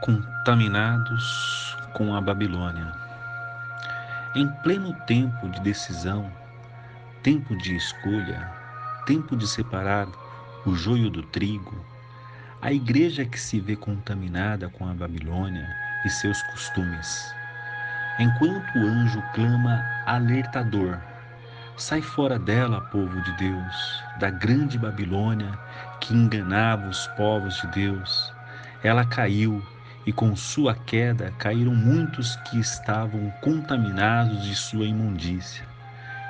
Contaminados com a Babilônia. Em pleno tempo de decisão, tempo de escolha, tempo de separar o joio do trigo, a igreja que se vê contaminada com a Babilônia e seus costumes. Enquanto o anjo clama alertador: sai fora dela, povo de Deus, da grande Babilônia que enganava os povos de Deus. Ela caiu, e com sua queda caíram muitos que estavam contaminados de sua imundícia.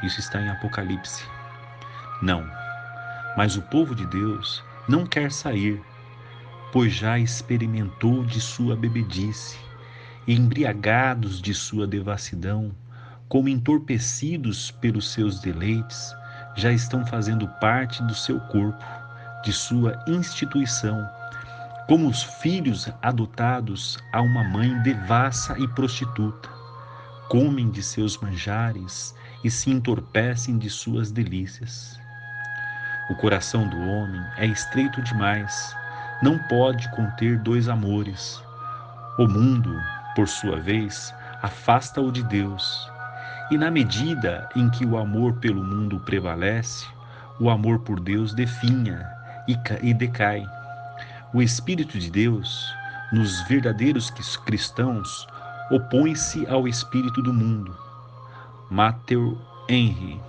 Isso está em Apocalipse. Não, mas o povo de Deus não quer sair, pois já experimentou de sua bebedice, e embriagados de sua devassidão, como entorpecidos pelos seus deleites, já estão fazendo parte do seu corpo, de sua instituição, como os filhos adotados a uma mãe devassa e prostituta. Comem de seus manjares e se entorpecem de suas delícias. O coração do homem é estreito demais, não pode conter dois amores. O mundo, por sua vez, afasta-o de Deus. E na medida em que o amor pelo mundo prevalece, o amor por Deus definha e decai. O Espírito de Deus, nos verdadeiros cristãos, opõe-se ao espírito do mundo. Matthew Henry.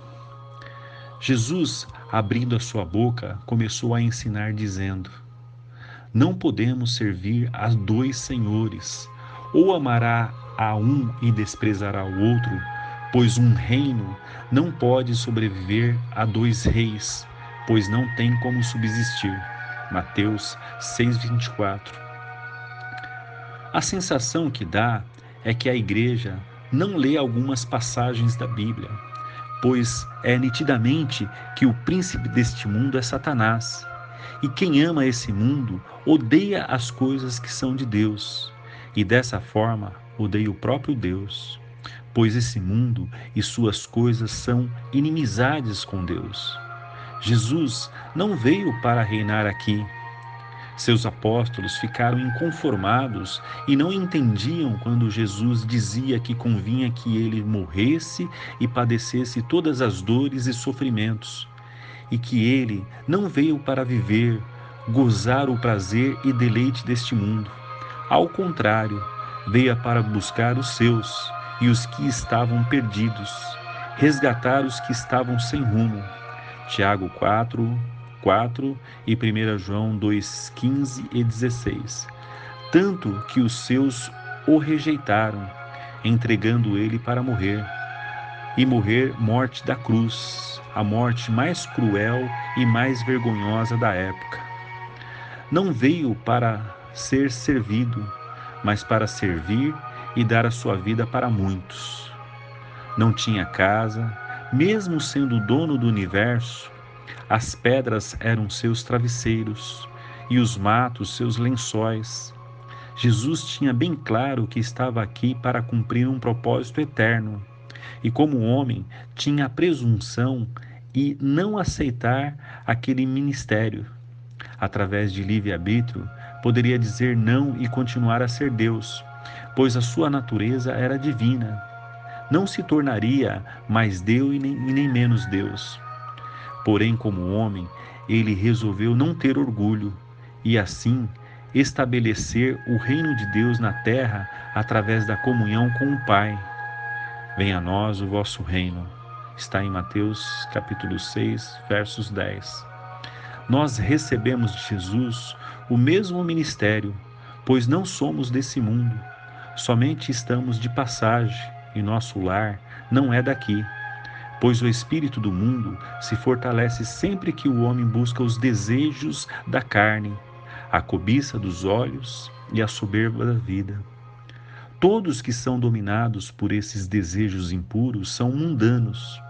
Jesus, abrindo a sua boca, começou a ensinar dizendo: não podemos servir a dois senhores, ou amará a um e desprezará o outro, pois um reino não pode sobreviver a dois reis, pois não tem como subsistir. Mateus 6:24. A sensação que dá é que a igreja não lê algumas passagens da Bíblia, pois é nitidamente que o príncipe deste mundo é Satanás. E quem ama esse mundo odeia as coisas que são de Deus, e dessa forma odeia o próprio Deus, pois esse mundo e suas coisas são inimizades com Deus. Jesus não veio para reinar aqui. Seus apóstolos ficaram inconformados e não entendiam quando Jesus dizia que convinha que ele morresse e padecesse todas as dores e sofrimentos, e que ele não veio para viver, gozar o prazer e deleite deste mundo. Ao contrário, veio para buscar os seus e os que estavam perdidos, resgatar os que estavam sem rumo. Tiago 4 e 1 João 2:15 e 16. Tanto que os seus o rejeitaram, entregando ele para morrer, e morrer morte da cruz, a morte mais cruel e mais vergonhosa da época. Não veio para ser servido, mas para servir e dar a sua vida para muitos. Não tinha casa, mesmo sendo o dono do universo. As pedras eram seus travesseiros e os matos seus lençóis. Jesus tinha bem claro que estava aqui para cumprir um propósito eterno, e como homem tinha a presunção e não aceitar aquele ministério. Através de livre-arbítrio, poderia dizer não e continuar a ser Deus, pois a sua natureza era divina. Não se tornaria mais Deus e nem menos Deus. Porém, como homem, ele resolveu não ter orgulho e, assim, estabelecer o reino de Deus na terra através da comunhão com o Pai. Venha a nós o vosso reino. Está em Mateus capítulo 6, versos 10. Nós recebemos de Jesus o mesmo ministério, pois não somos desse mundo, somente estamos de passagem e nosso lar não é daqui. Pois o espírito do mundo se fortalece sempre que o homem busca os desejos da carne, a cobiça dos olhos e a soberba da vida. Todos que são dominados por esses desejos impuros são mundanos.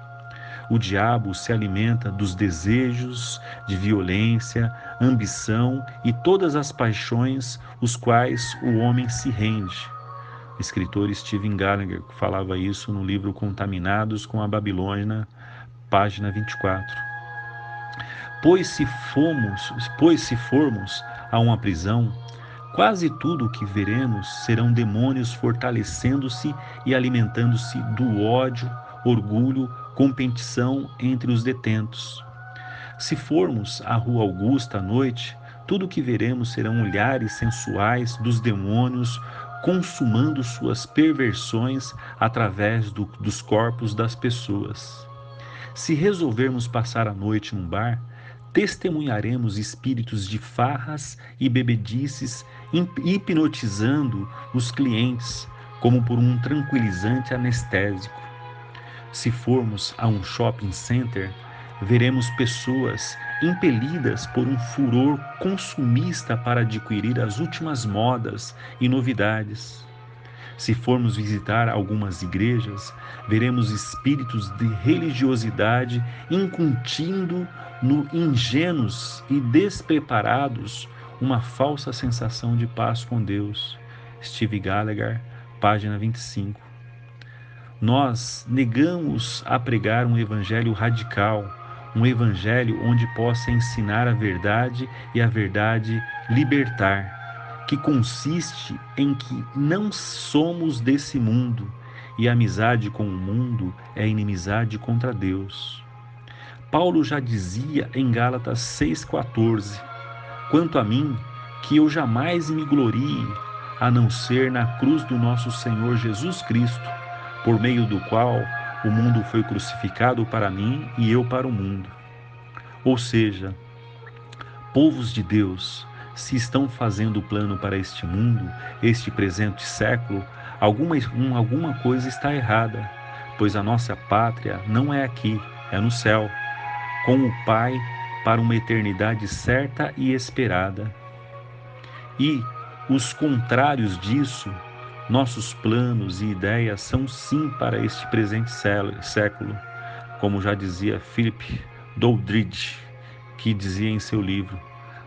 O diabo se alimenta dos desejos de violência, ambição e todas as paixões os quais o homem se rende. O escritor Steven Gallagher falava isso no livro Contaminados com a Babilônia, página 24. Pois se formos a uma prisão, Quase tudo o que veremos serão demônios fortalecendo-se e alimentando-se do ódio, orgulho, competição entre os detentos. Se formos à Rua Augusta à noite, tudo o que veremos serão olhares sensuais dos demônios consumando suas perversões através dos corpos das pessoas. Se resolvermos passar a noite num bar, testemunharemos espíritos de farras e bebedices hipnotizando os clientes como por um tranquilizante anestésico. Se formos a um shopping center, veremos pessoas impelidas por um furor consumista para adquirir as últimas modas e novidades. Se formos visitar algumas igrejas, veremos espíritos de religiosidade incutindo no ingênuos e despreparados uma falsa sensação de paz com Deus. Steve Gallagher, página 25. Nós negamos a pregar um evangelho radical, um evangelho onde possa ensinar a verdade e a verdade libertar, que consiste em que não somos desse mundo e a amizade com o mundo é inimizade contra Deus. Paulo já dizia em Gálatas 6,14: quanto a mim, que eu jamais me glorie, a não ser na cruz do nosso Senhor Jesus Cristo, por meio do qual o mundo foi crucificado para mim e eu para o mundo. Ou seja, povos de Deus, se estão fazendo o plano para este mundo, este presente século, alguma coisa está errada, pois a nossa pátria não é aqui, é no céu, com o Pai para uma eternidade certa e esperada. E os contrários disso, nossos planos e ideias são sim para este presente século, como já dizia Philip Doddridge, que dizia em seu livro,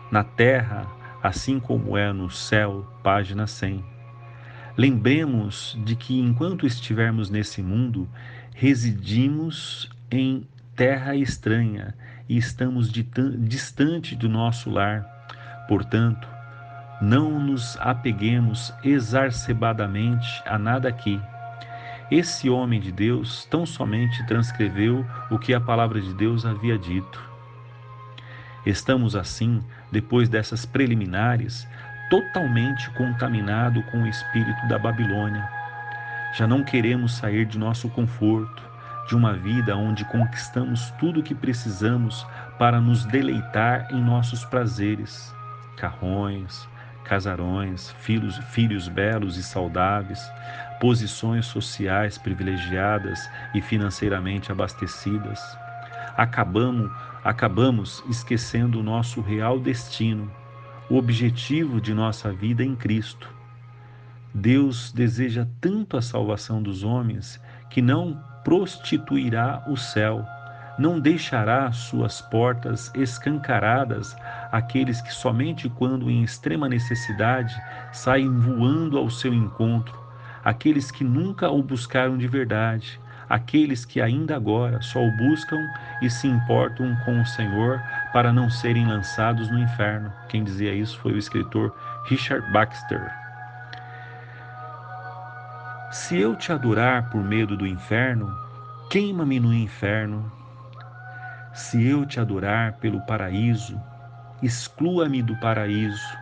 Na Terra, assim como é no céu, página 100. Lembremos de que enquanto estivermos nesse mundo, residimos em terra estranha e estamos distante do nosso lar. Portanto, não nos apeguemos exacerbadamente a nada aqui. Esse homem de Deus tão somente transcreveu o que a palavra de Deus havia dito. Estamos assim, depois dessas preliminares, totalmente contaminados com o espírito da Babilônia. Já não queremos sair de nosso conforto, de uma vida onde conquistamos tudo o que precisamos para nos deleitar em nossos prazeres, carrões, casarões, filhos belos e saudáveis, posições sociais privilegiadas e financeiramente abastecidas. Acabamos esquecendo o nosso real destino, o objetivo de nossa vida em Cristo. Deus deseja tanto a salvação dos homens que não prostituirá o céu, não deixará suas portas escancaradas àqueles que somente quando em extrema necessidade saem voando ao seu encontro, aqueles que nunca o buscaram de verdade, aqueles que ainda agora só o buscam e se importam com o Senhor para não serem lançados no inferno. Quem dizia isso foi o escritor Richard Baxter. Se eu te adorar por medo do inferno, queima-me no inferno. Se eu te adorar pelo paraíso, exclua-me do paraíso.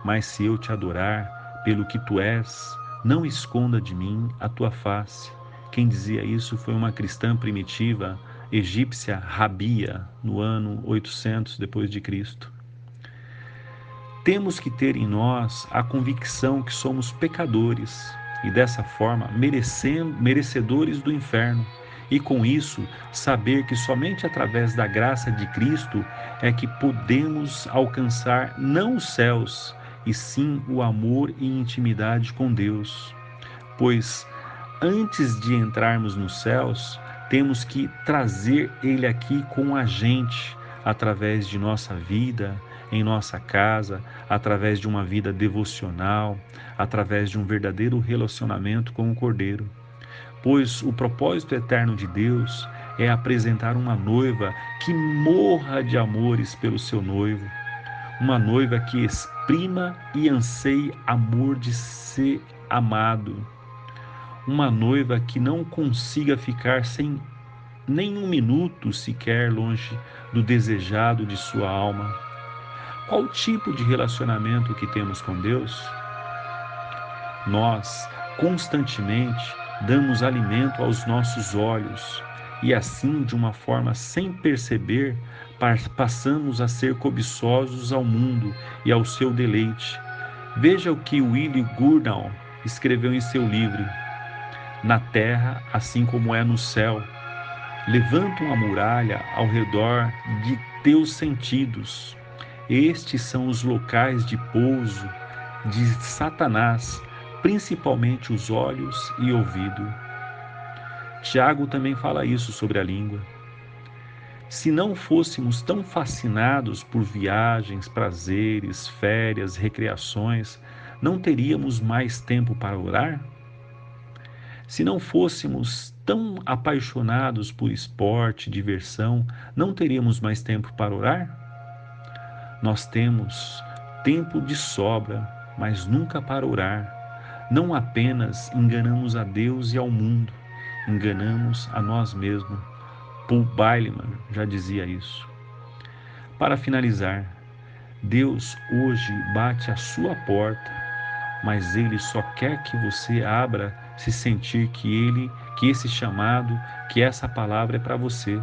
Mas se eu te adorar pelo que tu és, não esconda de mim a tua face. Quem dizia isso foi uma cristã primitiva egípcia, Rabia, no ano 800 depois de Cristo. Temos que ter em nós a convicção que somos pecadores e dessa forma merecedores do inferno, e com isso saber que somente através da graça de Cristo é que podemos alcançar não os céus, e sim o amor e intimidade com Deus. Pois antes de entrarmos nos céus, temos que trazer Ele aqui com a gente, através de nossa vida, em nossa casa, através de uma vida devocional, através de um verdadeiro relacionamento com o Cordeiro. Pois o propósito eterno de Deus é apresentar uma noiva que morra de amores pelo seu noivo. uma noiva que exprima e anseie amor de ser amado, uma noiva que não consiga ficar sem nem um minuto sequer longe do desejado de sua alma. Qual o tipo de relacionamento que temos com Deus? Nós constantemente damos alimento aos nossos olhos e assim, de uma forma sem perceber, passamos a ser cobiçosos ao mundo e ao seu deleite. Veja o que Willi Gurdon escreveu em seu livro: Na terra, assim como é no céu, levanta uma muralha ao redor de teus sentidos. Estes são os locais de pouso de Satanás, principalmente os olhos e ouvido. Tiago também fala isso sobre a língua. Se não fôssemos tão fascinados por viagens, prazeres, férias, recreações, não teríamos mais tempo para orar? Se não fôssemos tão apaixonados por esporte, diversão, não teríamos mais tempo para orar? Nós temos tempo de sobra, mas nunca para orar. Não apenas enganamos a Deus e ao mundo, enganamos a nós mesmos. Paul Baileman já dizia isso. Para finalizar, Deus hoje bate à sua porta, mas Ele só quer que você abra, se sentir que esse chamado, que essa palavra é para você.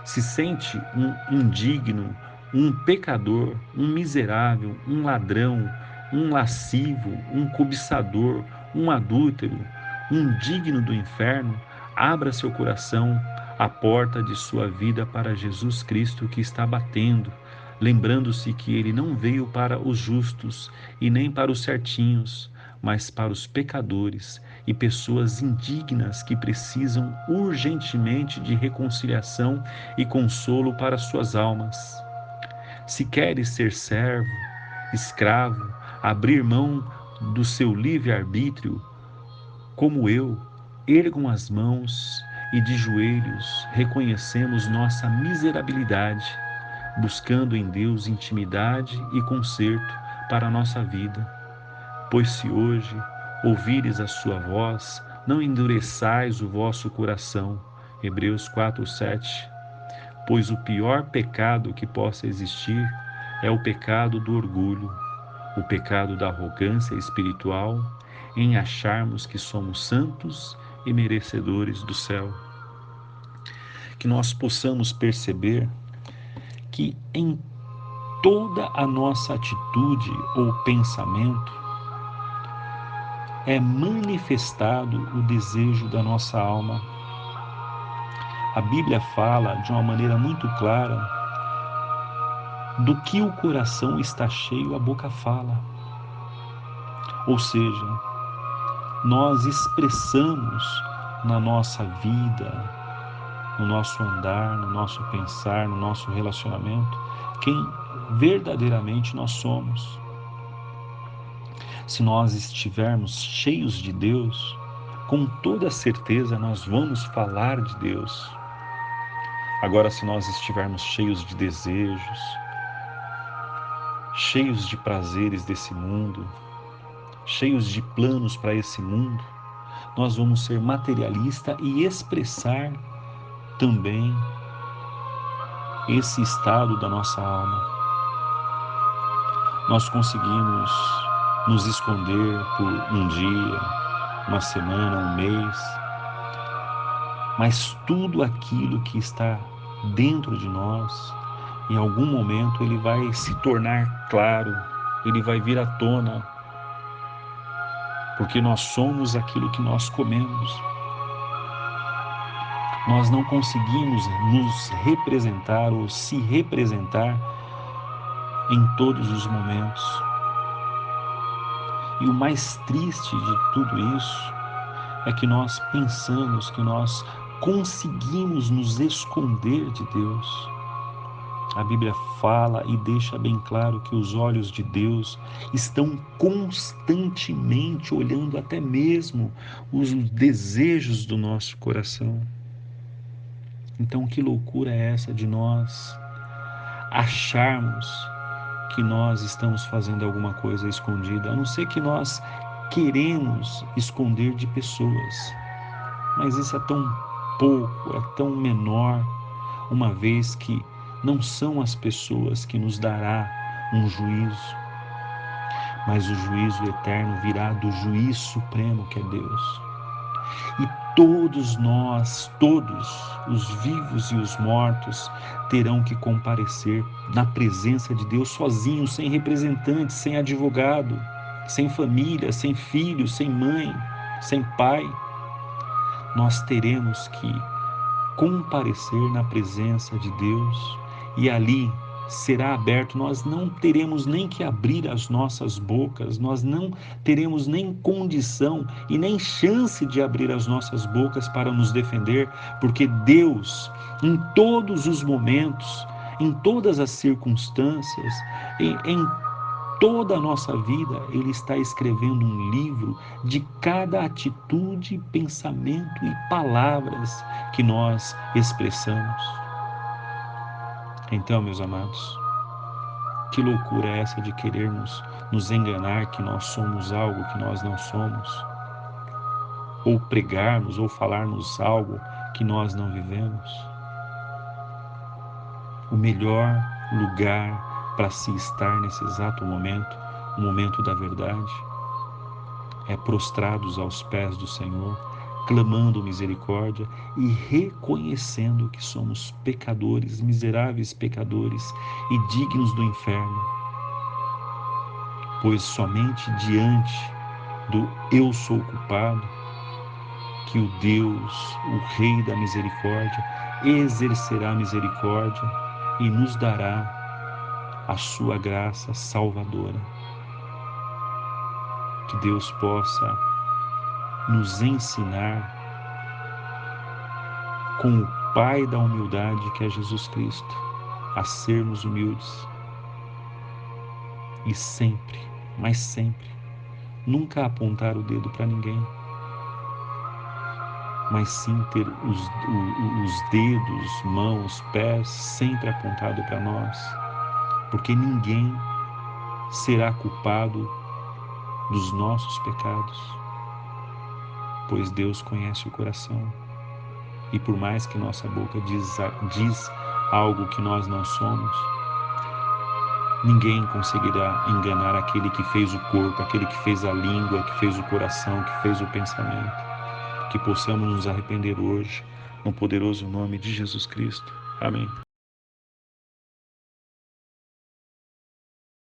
Se sente um indigno, um pecador, um miserável, um ladrão, um lascivo, um cobiçador, um adúltero, um digno do inferno, abra seu coração, a porta de sua vida para Jesus Cristo que está batendo, lembrando-se que Ele não veio para os justos e nem para os certinhos, mas para os pecadores e pessoas indignas que precisam urgentemente de reconciliação e consolo para suas almas. Se queres ser servo, escravo, abrir mão do seu livre-arbítrio, como eu, ergam as mãos e de joelhos reconhecemos nossa miserabilidade, buscando em Deus intimidade e conserto para a nossa vida. Pois se hoje ouvires a sua voz, não endureçais o vosso coração. Hebreus 4:7. Pois o pior pecado que possa existir é o pecado do orgulho, o pecado da arrogância espiritual, em acharmos que somos santos e merecedores do céu. Que nós possamos perceber que em toda a nossa atitude ou pensamento é manifestado o desejo da nossa alma. A Bíblia fala de uma maneira muito clara: do que o coração está cheio, a boca fala. Ou seja, nós expressamos na nossa vida, no nosso andar, no nosso pensar, no nosso relacionamento, quem verdadeiramente nós somos. Se nós estivermos cheios de Deus, com toda certeza nós vamos falar de Deus. Agora, se nós estivermos cheios de desejos, cheios de prazeres desse mundo, cheios de planos para esse mundo, nós vamos ser materialista e expressar também esse estado da nossa alma. Nós conseguimos nos esconder por um dia, uma semana, um mês, mas tudo aquilo que está dentro de nós, em algum momento ele vai se tornar claro, ele vai vir à tona, porque nós somos aquilo que nós comemos. Nós não conseguimos nos representar ou se representar em todos os momentos. E o mais triste de tudo isso é que nós pensamos que nós conseguimos nos esconder de Deus. A Bíblia fala e deixa bem claro que os olhos de Deus estão constantemente olhando até mesmo os desejos do nosso coração. Então, que loucura é essa de nós acharmos que nós estamos fazendo alguma coisa escondida, a não ser que nós queremos esconder de pessoas. Mas isso é tão pouco, é tão menor, uma vez que não são as pessoas que nos dará um juízo, mas o juízo eterno virá do juiz supremo, que é Deus. E todos nós, todos, os vivos e os mortos, terão que comparecer na presença de Deus sozinhos, sem representante, sem advogado, sem família, sem filho, sem mãe, sem pai. Nós teremos que comparecer na presença de Deus e ali será aberto, nós não teremos nem que abrir as nossas bocas, nós não teremos nem condição e nem chance de abrir as nossas bocas para nos defender, porque Deus, em todos os momentos, em todas as circunstâncias, em toda a nossa vida, Ele está escrevendo um livro de cada atitude, pensamento e palavras que nós expressamos. Então, meus amados, que loucura é essa de querermos nos enganar que nós somos algo que nós não somos? Ou pregarmos ou falarmos algo que nós não vivemos? O melhor lugar para se estar nesse exato momento, o momento da verdade, é prostrados aos pés do Senhor, clamando misericórdia e reconhecendo que somos pecadores, miseráveis pecadores e dignos do inferno, pois somente diante do eu sou culpado que o Deus, o Rei da misericórdia, exercerá misericórdia e nos dará a sua graça salvadora. Que Deus possa nos ensinar com o Pai da humildade, que é Jesus Cristo, a sermos humildes e sempre, mas sempre, nunca apontar o dedo para ninguém, mas sim ter os dedos, mãos, pés sempre apontados para nós, porque ninguém será culpado dos nossos pecados, pois Deus conhece o coração. E por mais que nossa boca diz algo que nós não somos, ninguém conseguirá enganar aquele que fez o corpo, aquele que fez a língua, que fez o coração, que fez o pensamento. Que possamos nos arrepender hoje, no poderoso nome de Jesus Cristo. Amém.